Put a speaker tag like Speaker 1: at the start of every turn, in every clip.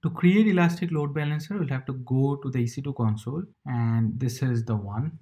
Speaker 1: To create Elastic Load Balancer, we'll have to go to the EC2 console, and this is the one.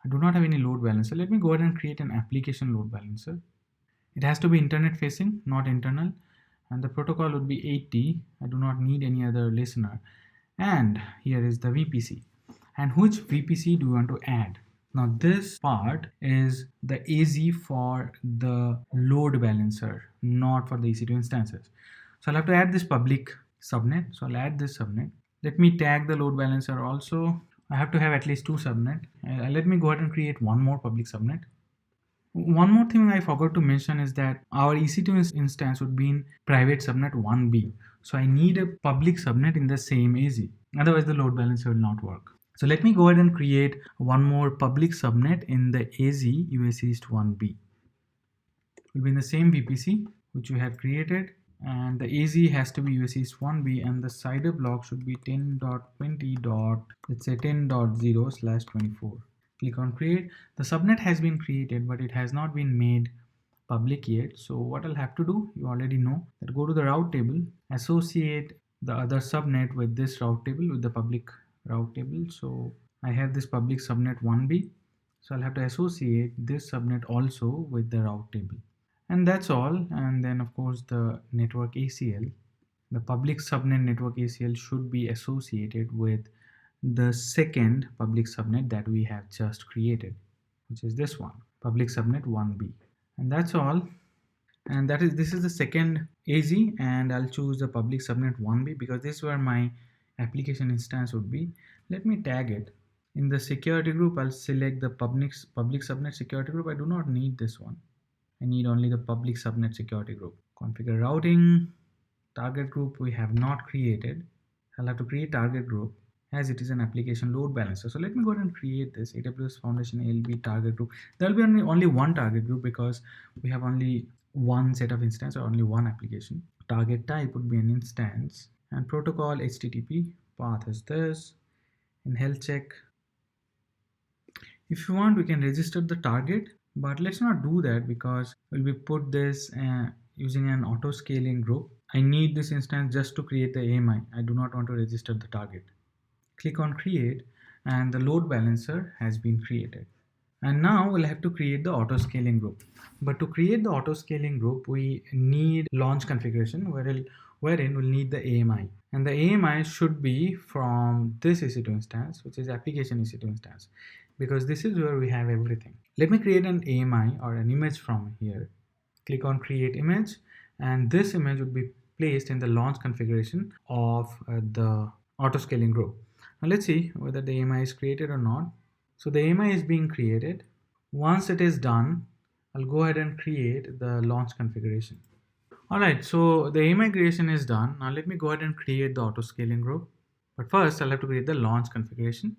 Speaker 1: I do not have any load balancer. Let me go ahead and create an application load balancer. It has to be internet facing, not internal, and the protocol would be 80. I do not need any other listener. And here is the VPC. And which VPC do you want to add? Now this part is the AZ for the load balancer, not for the EC2 instances. So I'll have to add this public subnet. So I'll add this subnet. Let me tag the load balancer also. I have to have at least two subnet. Let me go ahead and create one more public subnet. One more thing I forgot to mention is that our EC2 instance would be in private subnet 1B. So I need a public subnet in the same AZ. Otherwise the load balancer will not work. So let me go ahead and create one more public subnet in the AZ US East 1B. It will be in the same VPC which we have created, and the AZ has to be US East 1B, and the CIDR block should be 10.20. Let's say 10.0/24. Click on create. The subnet has been created, but it has not been made public yet. So what I'll have to do, you already know, that go to the route table, associate the other subnet with this route table, with the public route table. So I have this public subnet 1B. So I'll have to associate this subnet also with the route table. And that's all. And then of course the network ACL, the public subnet network ACL should be associated with the second public subnet that we have just created, which is this one, public subnet 1B. And that's all. And this is the second AZ, and I'll choose the public subnet 1B because this is where my application instance would be. Let me tag it. In the security group, I'll select the public subnet security group. I do not need this one. I need only the public subnet security group. Configure routing. Target group we have not created. I'll have to create target group as it is an application load balancer. So let me go ahead and create this AWS Foundation ALB target group. There will be only one target group because we have only one set of instance or only one application. Target type would be an instance, and protocol HTTP. Path is this. In health check, if you want, we can register the target, but let's not do that because we'll be put this using an auto scaling group. I need this instance just to create the AMI. I do not want to register the target. Click on create, and the load balancer has been created. And now we'll have to create the auto scaling group. But to create the auto scaling group, we need launch configuration wherein we'll need the AMI. And the AMI should be from this EC2 instance, which is application EC2 instance, because this is where we have everything. Let me create an AMI or an image from here. Click on create image, and this image would be placed in the launch configuration of the auto scaling group. Now let's see whether the AMI is created or not. So the AMI is being created. Once it is done, I'll go ahead and create the launch configuration. Alright, so the AMI creation is done. Now let me go ahead and create the auto scaling group. But first I'll have to create the launch configuration.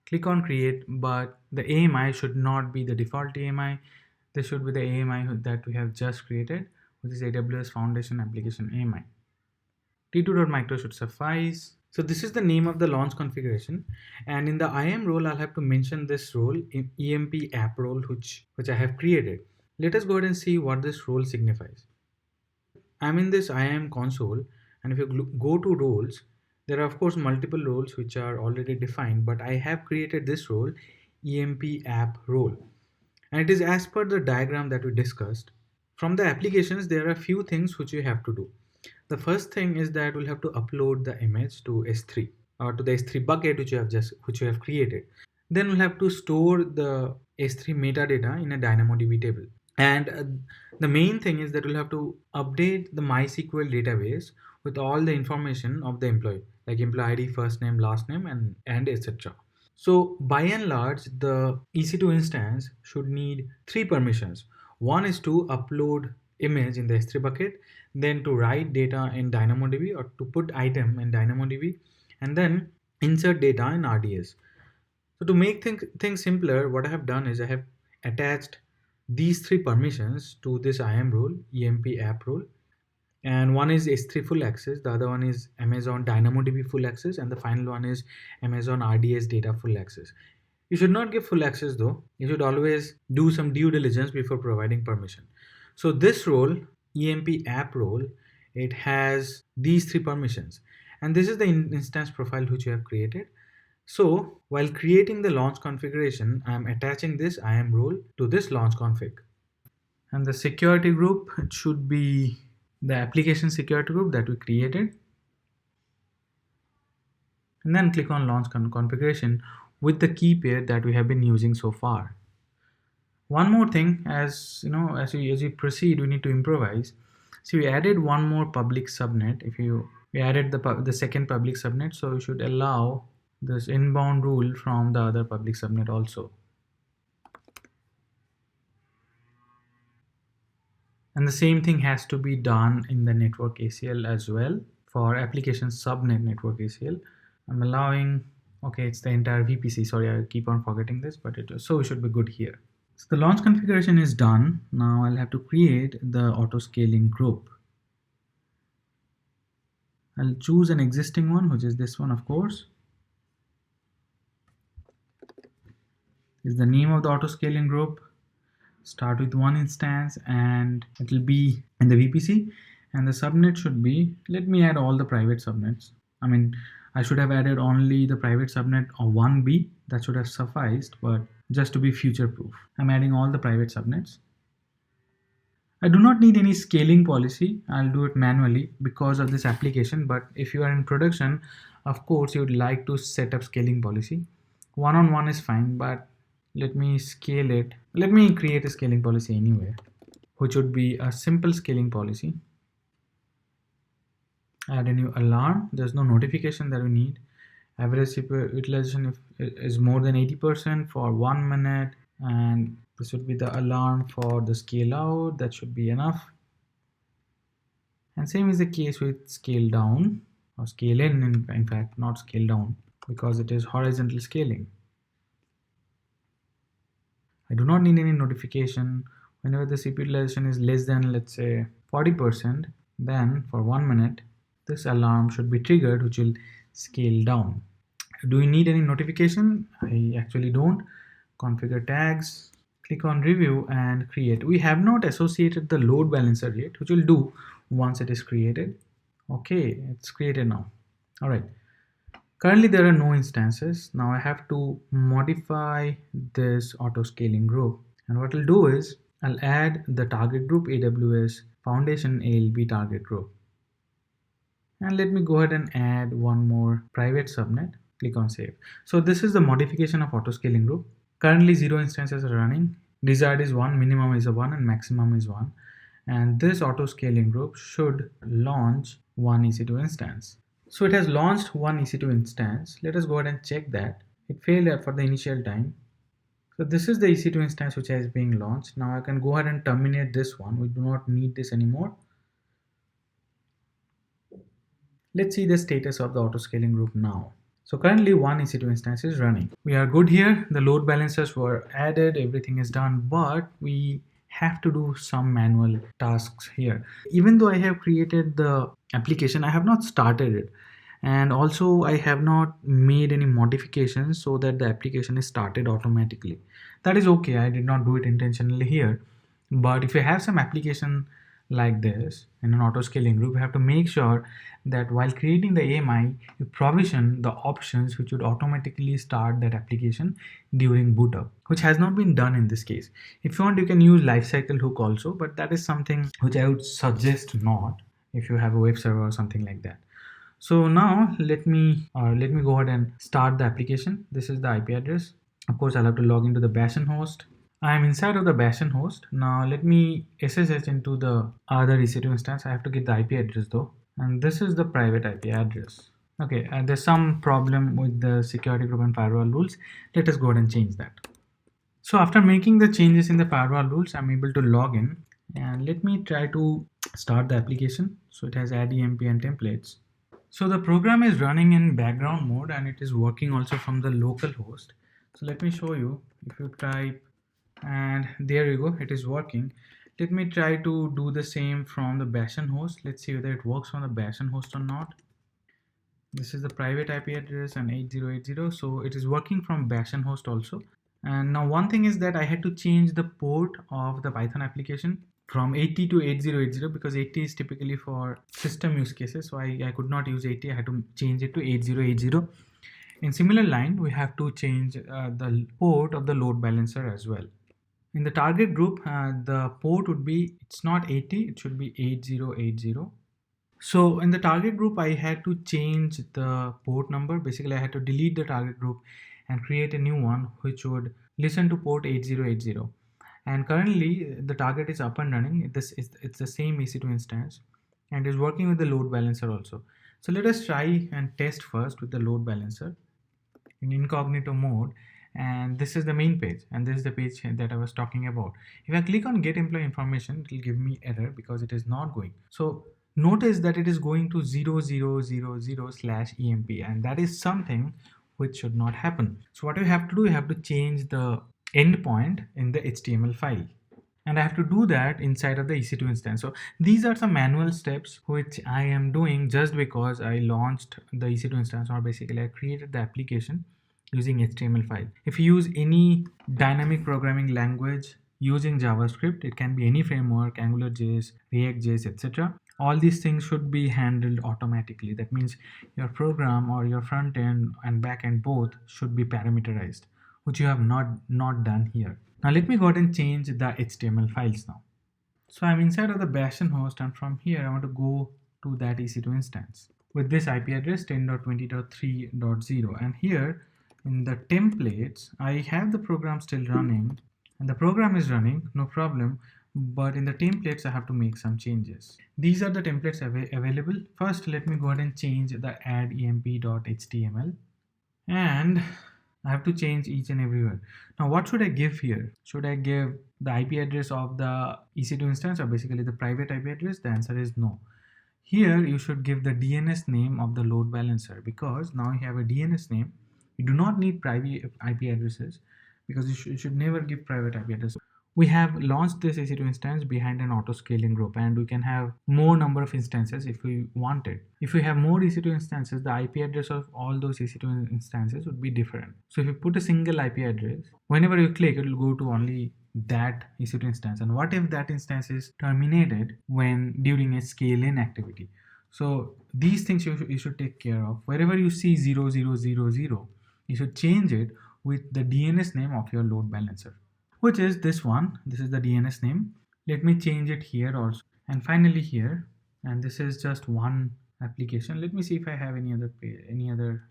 Speaker 1: Click on create, but the AMI should not be the default AMI. This should be the AMI that we have just created, which is AWS Foundation Application AMI. T2.micro should suffice. So this is the name of the launch configuration, and in the IAM role I'll have to mention this role in EMP app role which I have created. Let us go ahead and see what this role signifies. I'm in this IAM console, and if you go to roles, there are of course multiple roles which are already defined, but I have created this role, EMP app role, and it is as per the diagram that we discussed. From the applications, there are a few things which you have to do. The first thing is that we'll have to upload the image to S3 or to the S3 bucket which you have created. Then we'll have to store the S3 metadata in a DynamoDB table. And the main thing is that we'll have to update the MySQL database with all the information of the employee, like employee ID, first name, last name, and etc. So by and large, the EC2 instance should need three permissions. One is to upload image in the S3 bucket, then to write data in DynamoDB or to put item in DynamoDB, and then insert data in RDS. So to make things simpler, what I have done is I have attached these three permissions to this IAM role, EMP app role, and one is S3 full access, the other one is Amazon DynamoDB full access, and the final one is Amazon RDS data full access. You should not give full access though. You should always do some due diligence before providing permission. So this role, EMP app role, it has these three permissions, and this is the instance profile which you have created. So while creating the launch configuration, I am attaching this IAM role to this launch config. And the security group, it should be the application security group that we created. And then click on launch configuration with the key pair that we have been using so far. One more thing, as you know, as you proceed, we need to improvise. So we added one more public subnet. We added the second public subnet, so we should allow this inbound rule from the other public subnet also. And the same thing has to be done in the network ACL as well for application subnet network ACL. I'm allowing, okay, it's the entire VPC. Sorry, I keep on forgetting this, but so it should be good here. So the launch configuration is done. Now I'll have to create the auto scaling group. I'll choose an existing one, which is this one, of course. Is the name of the auto scaling group. Start with one instance and it will be in the VPC, and the subnet should be, let me add all the private subnets. I should have added only the private subnet of 1B, that should have sufficed, but just to be future proof, I'm adding all the private subnets. I do not need any scaling policy. I'll do it manually because of this application, but if you are in production, of course you would like to set up scaling policy. One-on-one is fine, but let me scale it. Let me create a scaling policy anyway, which would be a simple scaling policy. Add a new alarm. There's no notification that we need. Average CPU utilization is more than 80% for 1 minute, and this would be the alarm for the scale out. That should be enough. And same is the case with scale down or scale in fact, not scale down, because it is horizontal scaling. I do not need any notification. Whenever the CPU utilization is less than, let's say, 40%, then for 1 minute, this alarm should be triggered, which will scale down. Do we need any notification? I actually don't. Configure tags, click on review and create. We have not associated the load balancer yet, which will do once it is created. Okay, it's created now. All right. Currently there are no instances. Now I have to modify this auto scaling group. And what I'll do is I'll add the target group AWS Foundation ALB target group. And let me go ahead and add one more private subnet. Click on save. So this is the modification of auto scaling group. Currently 0 instances are running. Desired is 1, minimum is a 1, and maximum is 1. And this auto scaling group should launch one EC2 instance. So it has launched one EC2 instance. Let us go ahead and check that. It failed for the initial time. So this is the EC2 instance which is being launched. Now I can go ahead and terminate this one. We do not need this anymore. Let's see the status of the auto scaling group now. So currently one EC2 instance is running. We are good here. The load balancers were added. Everything is done, but we have to do some manual tasks here. Even though I have created the application, I have not started it. And also I have not made any modifications so that the application is started automatically. That is okay. I did not do it intentionally here. But if you have some application like this in an auto scaling group, you have to make sure that while creating the AMI, you provision the options which would automatically start that application during boot up, which has not been done in this case. If you want, you can use lifecycle hook also, but that is something which I would suggest not if you have a web server or something like that. So now let me go ahead and start the application. This is the IP address. Of course, I'll have to log into the Bastion host. I'm inside of the Bastion host. Now let me SSH into the other EC2 instance. I have to get the IP address though. And this is the private IP address. Okay, there's some problem with the security group and firewall rules. Let us go ahead and change that. So after making the changes in the firewall rules, I'm able to log in. And let me try to start the application. So it has add EMP and templates. So the program is running in background mode and it is working also from the local host. So let me show you. If you type, and there you go, it is working. Let me try to do the same from the Bastion host. Let's see whether it works on the Bastion host or not. This is the private IP address and 8080, so it is working from Bastion host also. And now one thing is that I had to change the port of the Python application. from 80 to 8080 because 80 is typically for system use cases. So I could not use 80. I had to change it to 8080. In similar line, we have to change the port of the load balancer as well. In the target group, the port would be, it's not 80, it should be 8080. So in the target group, I had to change the port number. Basically, I had to delete the target group and create a new one which would listen to port 8080. And currently the target is up and running. It's the same EC2 instance and is working with the load balancer also. So let us try and test first with the load balancer in incognito mode. And this is the main page, and this is the page that I was talking about. If I click on get employee information, it will give me error because it is not going. So notice that it is going to 0000/emp, and that is something which should not happen. So what you have to do, you have to change the endpoint in the HTML file. And I have to do that inside of the EC2 instance. So these are some manual steps which I am doing just because I launched the EC2 instance, or basically I created the application using HTML file. If you use any dynamic programming language using JavaScript, it can be any framework, AngularJS, React.js, etc. All these things should be handled automatically. That means your program or your front end and back end both should be parameterized, which you have not done here. Now let me go ahead and change the HTML files now. So I'm inside of the Bastion host, and from here I want to go to that EC2 instance with this IP address 10.20.3.0, and here in the templates I have the program still running, and the program is running, no problem, but in the templates I have to make some changes. These are the templates available. First, let me go ahead and change the add.emp.html, and I have to change each and everywhere. Now what should I give here? Should I give the IP address of the EC2 instance, or basically the private IP address? The answer is no. Here you should give the DNS name of the load balancer, because now you have a DNS name. You do not need private IP addresses because you should never give private IP address. We have launched this EC2 instance behind an auto scaling group, and we can have more number of instances if we wanted. If we have more EC2 instances, the IP address of all those EC2 instances would be different. So if you put a single IP address, whenever you click, it will go to only that EC2 instance. And what if that instance is terminated during a scale in activity? So these things you should take care of. Wherever you see 0000, you should change it with the DNS name of your load balancer, which is this one. This is the DNS name. Let me change it here also. And finally here, and this is just one application. Let me see if I have any other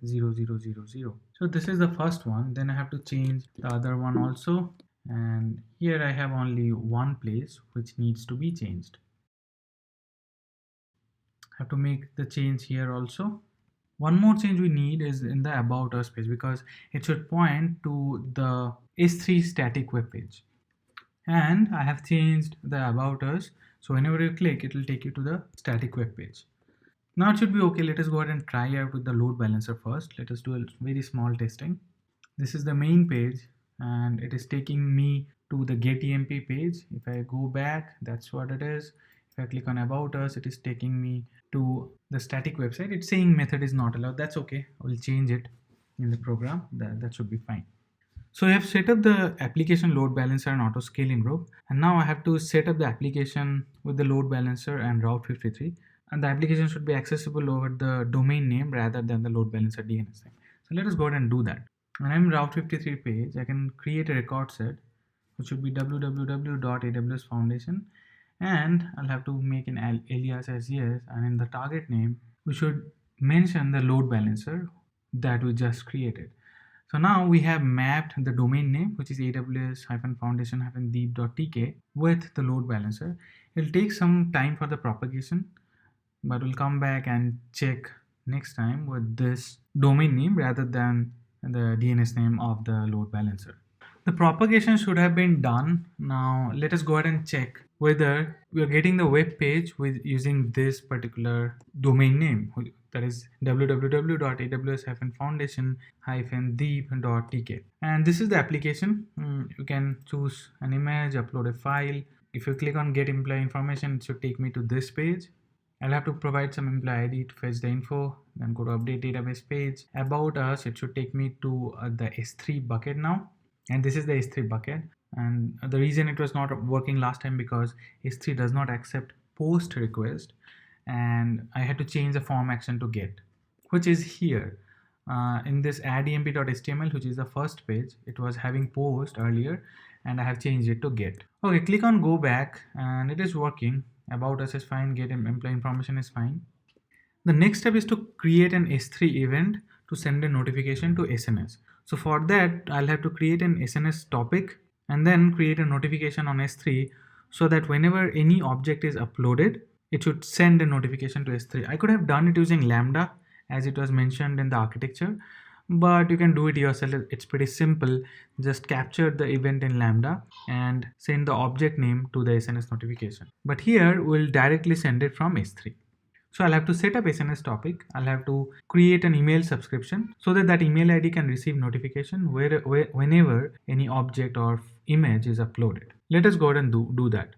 Speaker 1: 0000. So this is the first one. Then I have to change the other one also. And here I have only one place which needs to be changed. I have to make the change here also. One more change we need is in the About Us page, because it should point to the S3 static web page. And I have changed the About Us, so whenever you click, it will take you to the static web page. Now it should be okay. Let us go ahead and try out with the load balancer first. Let us do a very small testing. This is the main page, and it is taking me to the get.emp page. If I go back, that's what it is. If I click on About Us, it is taking me to the static website. It's saying method is not allowed. That's okay. I will change it in the program. That should be fine. So I have set up the application load balancer and auto scaling group, and now I have to set up the application with the load balancer and Route 53, and the application should be accessible over the domain name rather than the load balancer DNS name. So let us go ahead and do that. When I'm Route 53 page, I can create a record set which should be www.aws foundation, and I'll have to make an alias as yes, and in the target name we should mention the load balancer that we just created. So now we have mapped the domain name, which is aws-foundation-deep.tk, with the load balancer. It'll take some time for the propagation, but we'll come back and check next time with this domain name rather than the DNS name of the load balancer. The propagation should have been done. Now let us go ahead and check whether we are getting the web page with using this particular domain name, that is www.aws-foundation-deep.tk. And this is the application. You can choose an image, upload a file. If you click on get employee information, it should take me to this page. I'll have to provide some employee ID to fetch the info, then go to update database page. About Us, it should take me to the S3 bucket now. And this is the S3 bucket. And the reason it was not working last time because S3 does not accept post request, and I had to change the form action to get, which is here in this addemp.html, which is the first page. It was having post earlier, and I have changed it to get. Okay, click on go back, and it is working. About us is fine, get employee information is fine. The next step is to create an S3 event to send a notification to SNS. So for that, I'll have to create an SNS topic and then create a notification on S3 so that whenever any object is uploaded, it should send a notification to S3. I could have done it using Lambda as it was mentioned in the architecture, but you can do it yourself. It's pretty simple. Just capture the event in Lambda and send the object name to the SNS notification. But here we'll directly send it from S3. So I'll have to set up SNS topic. I'll have to create an email subscription so that that email ID can receive notification whenever any object or image is uploaded. Let us go ahead and do that.